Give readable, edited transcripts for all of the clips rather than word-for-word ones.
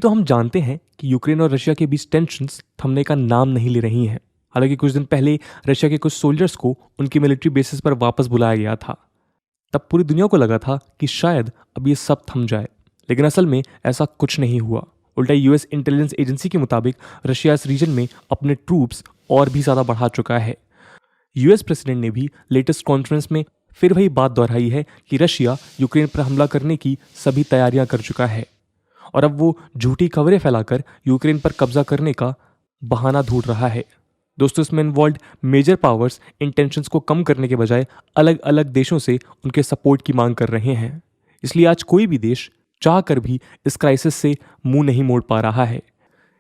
तो हम जानते हैं कि यूक्रेन और रशिया के बीच टेंशन्स थमने का नाम नहीं ले रही हैं। हालांकि कुछ दिन पहले रशिया के कुछ सोल्जर्स को उनकी मिलिट्री बेसिस पर वापस बुलाया गया था। तब पूरी दुनिया को लगा था कि शायद अब ये सब थम जाए, लेकिन असल में ऐसा कुछ नहीं हुआ। उल्टा यूएस इंटेलिजेंस एजेंसी के मुताबिक रशिया इस रीजन में अपने ट्रूप्स और भी ज़्यादा बढ़ा चुका है। यूएस प्रेसिडेंट ने भी लेटेस्ट कॉन्फ्रेंस में फिर वही बात दोहराई है कि रशिया यूक्रेन पर हमला करने की सभी तैयारियां कर चुका है और अब वो झूठी खबरें फैलाकर यूक्रेन पर कब्जा करने का बहाना ढूंढ रहा है। दोस्तों, इसमें involve major powers in tensions को कम करने के बजाय अलग अलग देशों से उनके सपोर्ट की मांग कर रहे हैं। इसलिए आज कोई भी देश चाह कर भी इस क्राइसिस से मुंह नहीं मोड़ पा रहा है।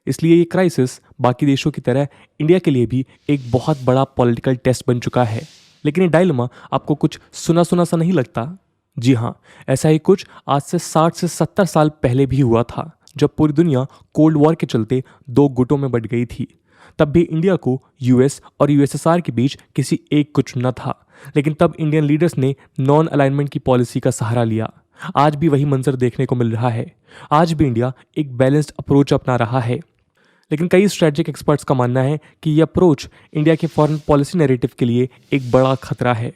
इसलिए ये क्राइसिस बाकी देशों की तरह इंडिया के लिए भी एक बहुत बड़ा पॉलिटिकल टेस्ट बन चुका है। लेकिन ये डायलेमा आपको कुछ सुना सुना सा नहीं लगता? जी हाँ, ऐसा ही कुछ आज से 60 से 70 साल पहले भी हुआ था, जब पूरी दुनिया कोल्ड वॉर के चलते दो गुटों में बंट गई थी। तब भी इंडिया को यूएस और यूएसएसआर के बीच किसी एक को चुनना था, लेकिन तब इंडियन लीडर्स ने नॉन अलाइनमेंट की पॉलिसी का सहारा लिया। आज भी वही मंजर देखने को मिल रहा है। आज भी इंडिया एक बैलेंस्ड अप्रोच अपना रहा है, लेकिन कई स्ट्रेटेजिक एक्सपर्ट्स का मानना है कि यह अप्रोच इंडिया के फॉरेन पॉलिसी नैरेटिव के लिए एक बड़ा खतरा है।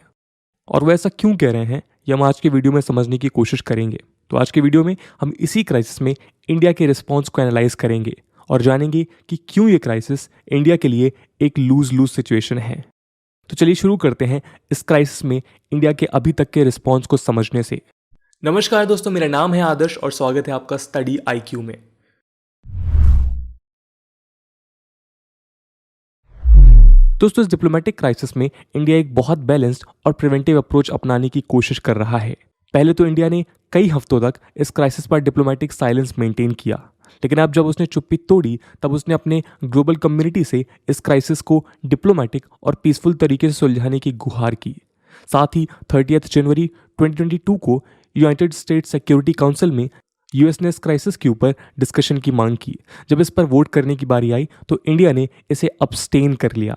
और वो ऐसा क्यों कह रहे हैं, ये हम आज के वीडियो में समझने की कोशिश करेंगे। तो आज के वीडियो में हम इसी क्राइसिस में इंडिया के रिस्पॉन्स को एनालाइज करेंगे और जानेंगे कि क्यों ये क्राइसिस इंडिया के लिए एक लूज लूज सिचुएशन है। तो चलिए शुरू करते हैं इस क्राइसिस में इंडिया के अभी तक के रिस्पॉन्स को समझने से। नमस्कार दोस्तों, मेरा नाम है आदर्श और स्वागत है आपका स्टडी IQ में। दोस्तों, इस डिप्लोमेटिक क्राइसिस में इंडिया एक बहुत बैलेंस्ड और प्रिवेंटिव अप्रोच अपनाने की कोशिश कर रहा है। पहले तो इंडिया ने कई हफ्तों तक इस क्राइसिस पर डिप्लोमेटिक साइलेंस मेंटेन किया, लेकिन अब जब उसने चुप्पी तोड़ी तब उसने अपने ग्लोबल कम्युनिटी से इस क्राइसिस को डिप्लोमेटिक और पीसफुल तरीके से सुलझाने की गुहार की। साथ ही 30 जनवरी 2022 को यूनाइटेड स्टेट्स सिक्योरिटी काउंसिल में यूएस ने इस क्राइसिस के ऊपर डिस्कशन की मांग की। जब इस पर वोट करने की बारी आई तो इंडिया ने इसे अब्सटेन कर लिया,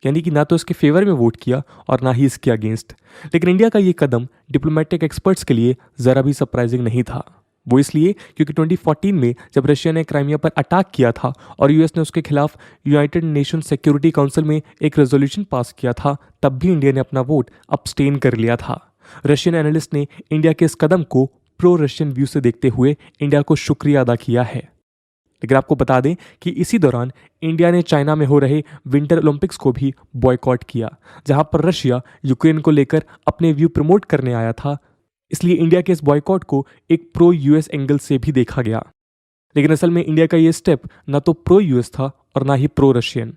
यानी कि ना तो इसके फेवर में वोट किया और ना ही इसके अगेंस्ट। लेकिन इंडिया का ये कदम डिप्लोमेटिक एक्सपर्ट्स के लिए ज़रा भी सरप्राइजिंग नहीं था। वो इसलिए क्योंकि 2014 में जब रशिया ने क्राइमिया पर अटैक किया था और यूएस ने उसके खिलाफ यूनाइटेड नेशन सिक्योरिटी काउंसिल में एक रेजोल्यूशन पास किया था, तब भी इंडिया ने अपना वोट अब्सटेन कर लिया था। रशियन एनालिस्ट ने इंडिया के इस कदम को प्रो रशियन व्यू से देखते हुए इंडिया को शुक्रिया अदा किया है। लेकिन आपको बता दें कि इसी दौरान इंडिया ने चाइना में हो रहे विंटर ओलंपिक्स को भी बॉयकॉट किया, जहां पर रशिया यूक्रेन को लेकर अपने व्यू प्रमोट करने आया था। इसलिए इंडिया के इस बॉयकॉट को एक प्रो यूएस एंगल से भी देखा गया। लेकिन असल में इंडिया का ये स्टेप ना तो प्रो यूएस था और ना ही प्रो रशियन,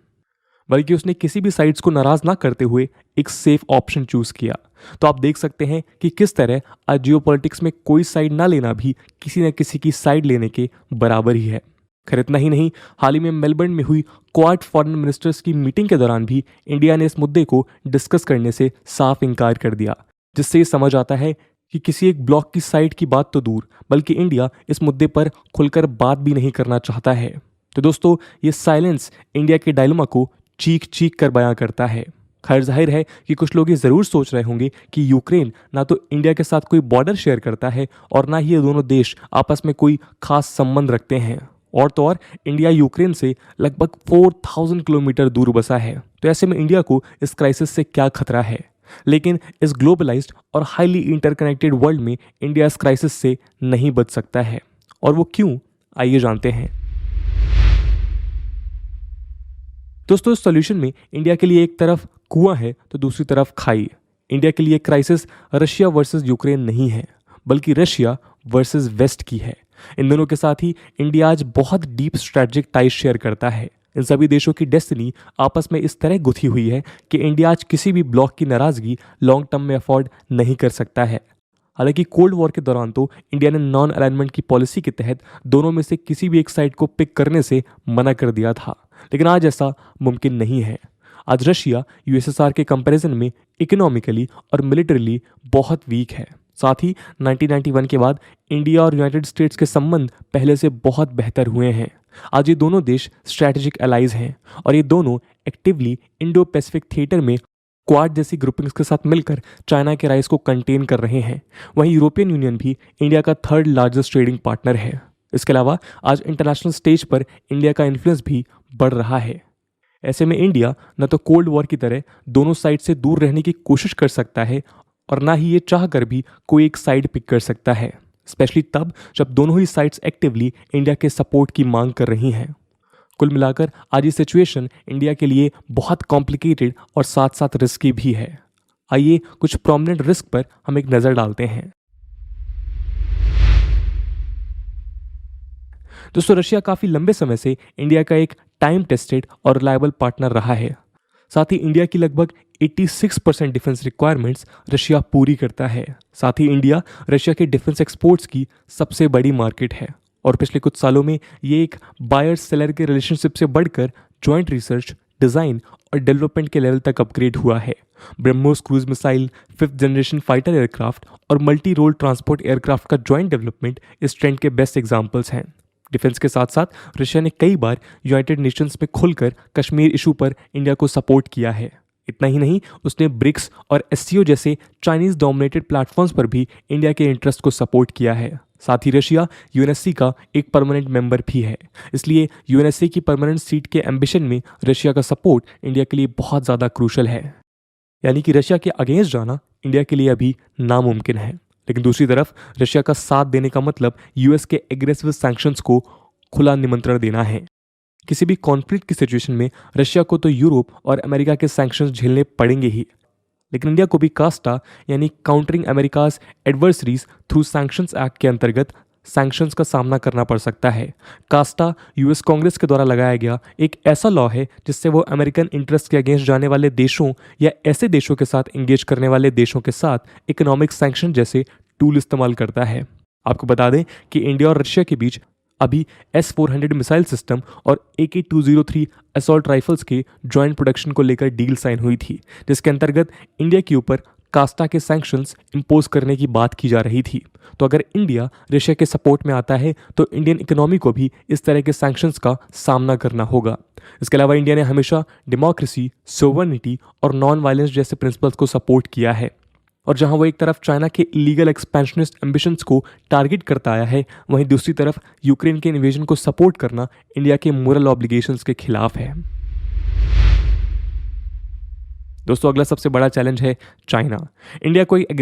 बल्कि उसने किसी भी साइड्स को नाराज ना करते हुए एक सेफ ऑप्शन चूज किया। तो आप देख सकते हैं कि किस तरह आज जियोपॉलिटिक्स में कोई साइड ना लेना भी किसी न किसी की साइड लेने के बराबर ही है। खैर, इतना ही नहीं, हाल ही में मेलबर्न में हुई क्वाड फॉरेन मिनिस्टर्स की मीटिंग के दौरान भी इंडिया ने इस मुद्दे को डिस्कस करने से साफ इनकार कर दिया, जिससे ये समझ आता है कि किसी एक ब्लॉक की साइड की बात तो दूर, बल्कि इंडिया इस मुद्दे पर खुलकर बात भी नहीं करना चाहता है। तो दोस्तों, ये साइलेंस इंडिया के डायलेमा को चीख चीख कर बयां करता है। खैर, जाहिर है कि कुछ लोग ये ज़रूर सोच रहे होंगे कि यूक्रेन ना तो इंडिया के साथ कोई बॉर्डर शेयर करता है और ना ही ये दोनों देश आपस में कोई खास संबंध रखते हैं। और तो और इंडिया यूक्रेन से लगभग 4000 किलोमीटर दूर बसा है। तो ऐसे में इंडिया को इस क्राइसिस से क्या खतरा है? लेकिन इस ग्लोबलाइज्ड और हाईली इंटरकनेक्टेड वर्ल्ड में इंडिया इस क्राइसिस से नहीं बच सकता है। और वो क्यों, आइए जानते हैं। दोस्तों, इस सॉल्यूशन में इंडिया के लिए एक तरफ कुआं है तो दूसरी तरफ खाई। इंडिया के लिए क्राइसिस रशिया वर्सेस यूक्रेन नहीं है, बल्कि रशिया वर्सेस वेस्ट की है। इन दोनों के साथ ही इंडिया आज बहुत डीप स्ट्रेटेजिक टाइज शेयर करता है। इन सभी देशों की डेस्टिनी आपस में इस तरह गुथी हुई है कि इंडिया आज किसी भी ब्लॉक की नाराजगी लॉन्ग टर्म में अफोर्ड नहीं कर सकता है। हालांकि कोल्ड वॉर के दौरान तो इंडिया ने नॉन अलाइनमेंट की पॉलिसी के तहत दोनों में से किसी भी एक साइड को पिक करने से मना कर दिया था, लेकिन आज ऐसा मुमकिन नहीं है। आज रशिया यूएसएसआर के कंपैरिजन में इकोनॉमिकली और मिलिटरीली बहुत वीक है। साथ ही 1991 के बाद इंडिया और यूनाइटेड स्टेट्स के संबंध पहले से बहुत बेहतर हुए हैं। आज ये दोनों देश स्ट्रैटेजिक एलाइज हैं और ये दोनों एक्टिवली इंडो पैसिफिक थिएटर में क्वाड जैसी ग्रुपिंग्स के साथ मिलकर चाइना के राइज को कंटेन कर रहे हैं। वहीं यूरोपियन यूनियन भी इंडिया का 3rd लार्जेस्ट ट्रेडिंग पार्टनर है। इसके अलावा आज इंटरनेशनल स्टेज पर इंडिया का इन्फ्लुएंस भी बढ़ रहा है। ऐसे में इंडिया न तो कोल्ड वॉर की तरह दोनों साइड से दूर रहने की कोशिश कर सकता है और ना ही ये चाह कर भी कोई एक साइड पिक कर सकता है, स्पेशली तब जब दोनों ही साइड्स एक्टिवली इंडिया के सपोर्ट की मांग कर रही हैं। कुल मिलाकर आज ये सिचुएशन इंडिया के लिए बहुत कॉम्प्लिकेटेड और साथ साथ रिस्की भी है। आइए कुछ प्रोमिनेंट रिस्क पर हम एक नज़र डालते हैं। दोस्तों, रशिया काफ़ी लंबे समय से इंडिया का एक टाइम टेस्टेड और रिलायबल पार्टनर रहा है। साथ ही इंडिया की लगभग 86% डिफेंस रिक्वायरमेंट्स रशिया पूरी करता है। साथ ही इंडिया रशिया के डिफेंस एक्सपोर्ट्स की सबसे बड़ी मार्केट है और पिछले कुछ सालों में ये एक बायर सेलर के रिलेशनशिप से बढ़कर जॉइंट रिसर्च, डिज़ाइन और डेवलपमेंट के लेवल तक अपग्रेड हुआ है। BrahMos cruise missile, 5th generation fighter aircraft और मल्टी रोल ट्रांसपोर्ट एयरक्राफ्ट का जॉइंट डेवलपमेंट इस ट्रेंड के बेस्ट एग्जाम्पल्स हैं। डिफेंस के साथ साथ रशिया ने कई बार यूनाइटेड नेशंस में खुलकर कश्मीर इशू पर इंडिया को सपोर्ट किया है। इतना ही नहीं, उसने ब्रिक्स और एससीओ जैसे चाइनीज डोमिनेटेड प्लेटफॉर्म्स पर भी इंडिया के इंटरेस्ट को सपोर्ट किया है। साथ ही रशिया यूएनएससी का एक परमानेंट मेंबर भी है, इसलिए यूएनएससी की परमानेंट सीट के एम्बिशन में रशिया का सपोर्ट इंडिया के लिए बहुत ज़्यादा क्रूशल है। यानी कि रशिया के अगेंस्ट जाना इंडिया के लिए अभी नामुमकिन है। लेकिन दूसरी तरफ रशिया का साथ देने का मतलब यूएस के एग्रेसिव सैंक्शंस को खुला निमंत्रण देना है। किसी भी कॉन्फ्लिक्ट की सिचुएशन में रशिया को तो यूरोप और अमेरिका के सैंक्शंस झेलने पड़ेंगे ही, लेकिन इंडिया को भी कास्टा यानी countering America's adversaries through sanctions act के अंतर्गत सैंक्शंस का सामना करना पड़ सकता है। कास्टा यूएस कांग्रेस के द्वारा लगाया गया एक ऐसा लॉ है जिससे वो अमेरिकन इंटरेस्ट के अगेंस्ट जाने वाले देशों या ऐसे देशों के साथ इंगेज करने वाले देशों के साथ इकोनॉमिक सैंक्शन जैसे टूल इस्तेमाल करता है। आपको बता दें कि इंडिया और रशिया के बीच अभी S-400 मिसाइल सिस्टम और AK-203 असॉल्ट राइफल्स के जॉइंट प्रोडक्शन को लेकर डील साइन हुई थी, जिसके अंतर्गत इंडिया के ऊपर कास्टा के सैंक्शंस इंपोज करने की बात की जा रही थी। तो अगर इंडिया रशिया के सपोर्ट में आता है तो इंडियन इकोनॉमी को भी इस तरह के सैंक्शंस का सामना करना होगा। इसके अलावा इंडिया ने हमेशा डेमोक्रेसी, सोवर्निटी और नॉन वायलेंस जैसे प्रिंसिपल्स को सपोर्ट किया है, और जहां वो एक तरफ चाइना के इलीगल एक्सपेंशनिस्ट एम्बिशंस को टारगेट करता आया है, वहीं दूसरी तरफ यूक्रेन के इन्वेजन को सपोर्ट करना इंडिया के मोरल ऑब्लिगेशंस के खिलाफ है। दोस्तों, अगला सबसे बड़ा चैलेंज है चाइना। इंडिया को एक